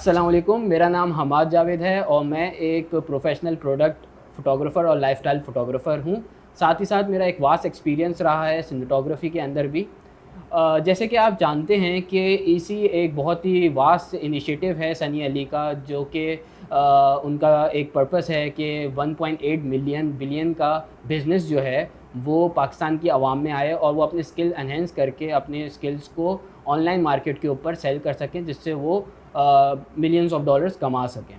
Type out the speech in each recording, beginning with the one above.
अस्सलाम वालेकुम, मेरा नाम हमाद जावेद है और मैं एक प्रोफ़ेशनल प्रोडक्ट फ़ोटोग्राफ़र और लाइफ़स्टाइल फ़ोटोग्राफ़र हूँ। साथ ही साथ मेरा एक वास्ट एक्सपीरियंस रहा है सिनेमेटोग्राफ़ी के अंदर भी। जैसे कि आप जानते हैं कि इसी एक बहुत ही वास्ट इनिशिएटिव है सनी अली का, जो कि उनका एक पर्पस है कि 1.8 मिलियन बिलियन का बिज़नेस जो है वो पाकिस्तान की आवाम में आए और वो अपने स्किल एनहांस करके अपने स्किल्स को ऑनलाइन मार्केट के ऊपर सेल कर सकें, जिससे वो मिलियंस ऑफ डॉलर्स कमा सकें।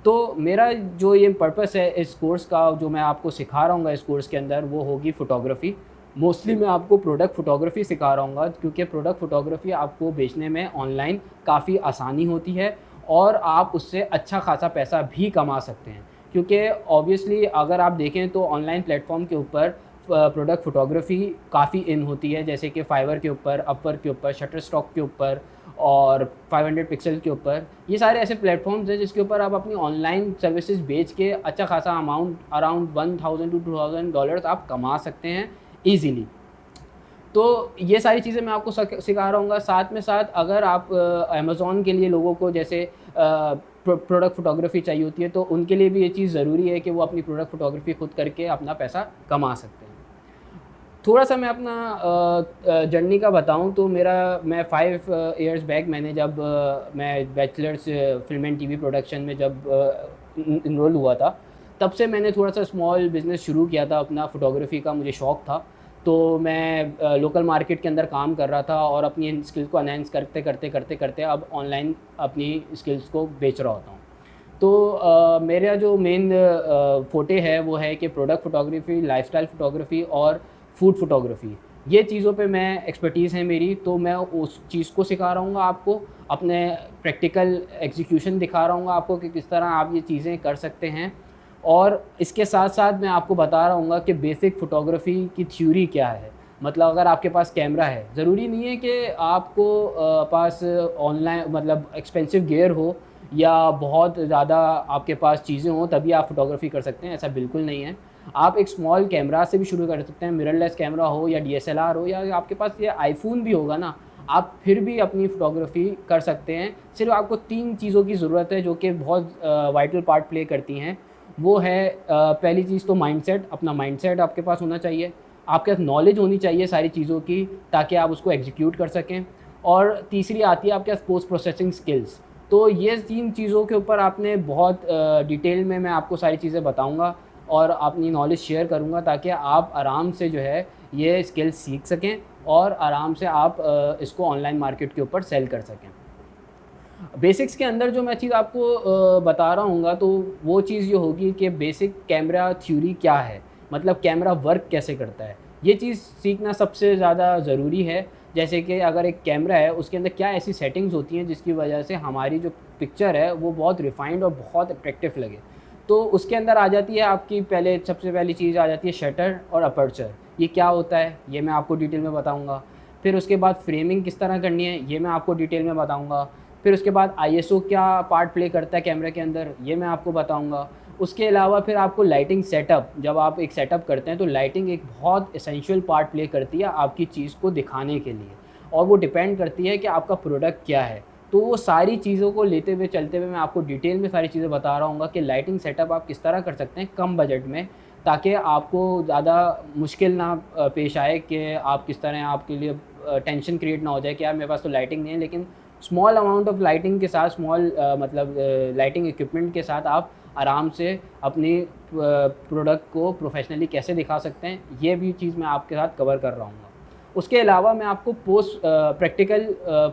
तो मेरा जो ये पर्पस है इस कोर्स का, जो मैं आपको सिखा रहा हूँ इस कोर्स के अंदर, वो होगी फ़ोटोग्राफ़ी। मोस्टली मैं आपको प्रोडक्ट फ़ोटोग्राफ़ी सिखा रहा हूँ, क्योंकि प्रोडक्ट फ़ोटोग्राफ़ी आपको बेचने में ऑनलाइन काफ़ी आसानी होती है और आप उससे अच्छा खासा पैसा भी कमा सकते हैं। क्योंकि ऑब्वियसली अगर आप देखें तो ऑनलाइन प्लेटफ़ॉर्म के ऊपर प्रोडक्ट फ़ोटोग्राफ़ी काफ़ी इन होती है, जैसे कि फाइवर के ऊपर, अपवर्क के ऊपर, शटरस्टॉक के ऊपर और 500 पिक्सल के ऊपर। ये सारे ऐसे प्लेटफ़ॉर्म्स हैं जिसके ऊपर आप अपनी ऑनलाइन सर्विसेज़ बेच के अच्छा खासा अमाउंट अराउंड 1000 टू 2000 डॉलर्स आप कमा सकते हैं ईज़िली। तो ये सारी चीज़ें मैं आपको सिखा रहा हूँ। साथ में साथ अगर आप अमेज़न के लिए लोगों को जैसे प्रोडक्ट फ़ोटोग्राफ़ी चाहिए होती है, तो उनके लिए भी ये चीज़ ज़रूरी है कि वो अपनी प्रोडक्ट फ़ोटोग्राफ़ी खुद करके अपना पैसा कमा सकते हैं। थोड़ा-सा मैं अपना जर्नी का बताऊँ तो मैं 5 इयर्स बैक मैंने जब मैं bachelors film and TV production में जब इनरोल हुआ था, तब से मैंने थोड़ा-सा स्मॉल बिज़नेस शुरू किया था अपना, फ़ोटोग्राफ़ी का मुझे शौक था। तो मैं लोकल मार्केट के अंदर काम कर रहा था और अपनी इन स्किल्स को एनहांस करते अब ऑनलाइन अपनी स्किल्स को बेच रहा होता हूँ। तो मेरा जो मेन फ़ोटे है वो है कि प्रोडक्ट फ़ोटोग्राफ़ी, लाइफ़स्टाइल फ़ोटोग्राफ़ी और फूड फ़ोटोग्राफ़ी। ये चीज़ों पे मैं एक्सपर्टीज़ है मेरी, तो मैं उस चीज़ को सिखा रहा हूँ आपको, अपने प्रैक्टिकल एग्ज़ीक्यूशन दिखा रहा हूँ आपको कि किस तरह आप ये चीज़ें कर सकते हैं। और इसके साथ-साथ मैं आपको बता रहा हूँ कि बेसिक फ़ोटोग्राफ़ी की थ्योरी क्या है। मतलब अगर आपके पास कैमरा है, ज़रूरी नहीं है कि आपको पास ऑनलाइन मतलब एक्सपेंसिव गियर हो या बहुत ज़्यादा आपके पास चीज़ें हों तभी आप फ़ोटोग्राफ़ी कर सकते हैं, ऐसा बिल्कुल नहीं है। आप एक स्मॉल कैमरा से भी शुरू कर सकते हैं, मिररलेस कैमरा हो या डीएसएलआर हो या आपके पास ये आईफ़ोन भी होगा ना, आप फिर भी अपनी फ़ोटोग्राफ़ी कर सकते हैं। सिर्फ़ आपको 3 चीज़ों की ज़रूरत है जो कि बहुत वाइटल पार्ट प्ले करती हैं। वो है पहली चीज़ तो माइंडसेट, अपना माइंडसेट आपके पास होना चाहिए। आपके पास नॉलेज होनी चाहिए सारी चीज़ों की, ताकि आप उसको एग्ज़ीक्यूट कर सकें। और तीसरी आती है आपके पास पोस्ट प्रोसेसिंग स्किल्स। तो ये 3 चीज़ों के ऊपर आपने बहुत डिटेल में मैं आपको सारी चीज़ें बताऊँगा और अपनी नॉलेज शेयर करूँगा, ताकि आप आराम से जो है ये स्किल्स सीख सकें और आराम से आप इसको ऑनलाइन मार्केट के ऊपर सेल कर सकें। बेसिक्स के अंदर जो मैं चीज़ आपको बता रहा हूँगा, तो वो चीज़ ये होगी कि बेसिक कैमरा थ्योरी क्या है, मतलब कैमरा वर्क कैसे करता है। ये चीज़ सीखना सबसे ज़्यादा ज़रूरी है। जैसे कि अगर एक कैमरा है, उसके अंदर क्या ऐसी सेटिंग्स होती हैं जिसकी वजह से हमारी जो पिक्चर है वो बहुत रिफाइंड और बहुत अट्रैक्टिव लगे। तो उसके अंदर आ जाती है आपकी, पहले सबसे पहली चीज़ आ जाती है शटर और अपर्चर। ये क्या होता है, ये मैं आपको डिटेल में बताऊँगा। फिर उसके बाद फ्रेमिंग किस तरह करनी है, ये मैं आपको डिटेल में बताऊँगा। फिर उसके बाद आईएसओ क्या पार्ट प्ले करता है कैमरे के अंदर, ये मैं आपको बताऊँगा। उसके अलावा फिर आपको लाइटिंग सेटअप, जब आप एक सेटअप करते हैं तो लाइटिंग एक बहुत एसेंशियल पार्ट प्ले करती है आपकी चीज़ को दिखाने के लिए, और वो डिपेंड करती है कि आपका प्रोडक्ट क्या है। तो वो सारी चीज़ों को लेते हुए चलते हुए मैं आपको डिटेल में सारी चीज़ें बता रहा हूँ कि लाइटिंग सेटअप आप किस तरह कर सकते हैं कम बजट में, ताकि आपको ज़्यादा मुश्किल ना पेश आए कि आप किस तरह, आपके लिए टेंशन क्रिएट ना हो जाए कि यार मेरे पास तो लाइटिंग नहीं है। लेकिन स्मॉल अमाउंट ऑफ लाइटिंग के साथ, स्मॉल मतलब लाइटिंग इक्विपमेंट के साथ आप आराम से अपनी प्रोडक्ट को प्रोफेशनली कैसे दिखा सकते हैं, ये भी चीज़ मैं आपके साथ कवर कर रहा हूँ। उसके अलावा मैं आपको प्रैक्टिकल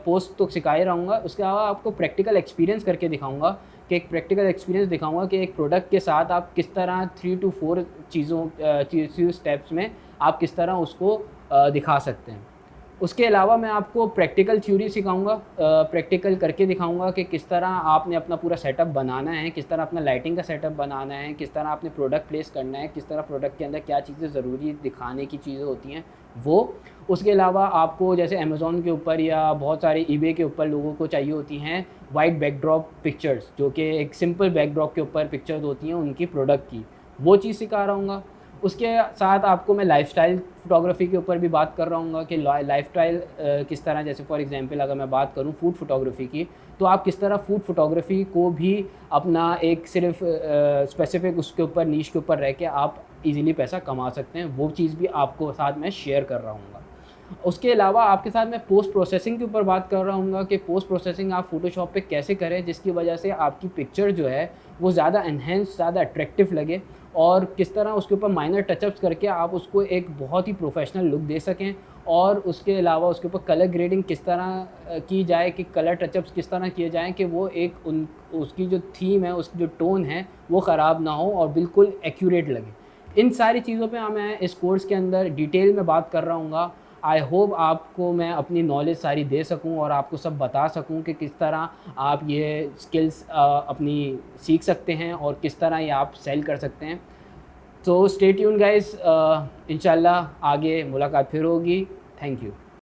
पोस्ट तो सिखा ही रहूँगा, उसके अलावा आपको प्रैक्टिकल एक्सपीरियंस करके दिखाऊँगा, कि एक प्रैक्टिकल एक्सपीरियंस दिखाऊँगा कि एक प्रोडक्ट के साथ आप किस तरह 3 टू 4 चीज़ों स्टेप्स में आप किस तरह उसको दिखा सकते हैं। उसके अलावा मैं आपको प्रैक्टिकल थ्योरी सिखाऊँगा, प्रैक्टिकल करके दिखाऊँगा कि किस तरह आपने अपना पूरा सेटअप बनाना है, किस तरह अपना लाइटिंग का सेटअप बनाना है, किस तरह आपने प्रोडक्ट प्लेस करना है, किस तरह प्रोडक्ट के अंदर क्या चीज़ें ज़रूरी दिखाने की चीज़ें होती हैं वो। उसके अलावा आपको जैसे अमेज़न के ऊपर या बहुत सारे ईबे के ऊपर लोगों को चाहिए होती हैं वाइट बैकड्रॉप पिक्चर्स, जो कि एक सिंपल बैकड्रॉप के ऊपर पिक्चर्स होती हैं उनकी प्रोडक्ट की, वो चीज़ सिखा रहा हूँगा। उसके साथ आपको मैं लाइफ़स्टाइल फ़ोटोग्राफ़ी के ऊपर भी बात कर रहा हूँगा कि लाइफ़स्टाइल किस तरह, जैसे फॉर एग्ज़ाम्पल अगर मैं बात करूँ फूड फ़ोटोग्राफ़ी की, तो आप किस तरह फूड फ़ोटोग्राफ़ी को भी अपना एक सिर्फ़ स्पेसिफ़िक उसके ऊपर नीश के ऊपर रह के आप ईज़िली पैसा कमा सकते हैं, वो चीज़ भी आपको साथ में शेयर कर रहा हूँगा। उसके अलावा आपके साथ मैं पोस्ट प्रोसेसिंग के ऊपर बात कर रहा हूँगा कि पोस्ट प्रोसेसिंग आप फ़ोटोशॉप पे कैसे करें जिसकी वजह से आपकी पिक्चर जो है वो ज़्यादा एनहेंस, ज़्यादा अट्रैक्टिव लगे, और किस तरह उसके ऊपर माइनर टचअप्स करके आप उसको एक बहुत ही प्रोफेशनल लुक दे सकें। और उसके अलावा उसके ऊपर कलर ग्रेडिंग किस तरह की जाए, कि कलर टचअप्स किस तरह किए जाएँ कि वो एक उन उसकी जो थीम है, उसकी जो टोन है वो ख़राब ना हो और बिल्कुल एक्यूरेट लगे। इन सारी चीज़ों पे मैं इस कोर्स के अंदर डिटेल में बात कर रहा हूँगा। आई होप आपको मैं अपनी नॉलेज सारी दे सकूँ और आपको सब बता सकूँ कि किस तरह आप ये स्किल्स अपनी सीख सकते हैं और किस तरह ये आप सेल कर सकते हैं। तो स्टे ट्यून्ड गाइस, इंशाल्लाह आगे मुलाकात फिर होगी। Thank you.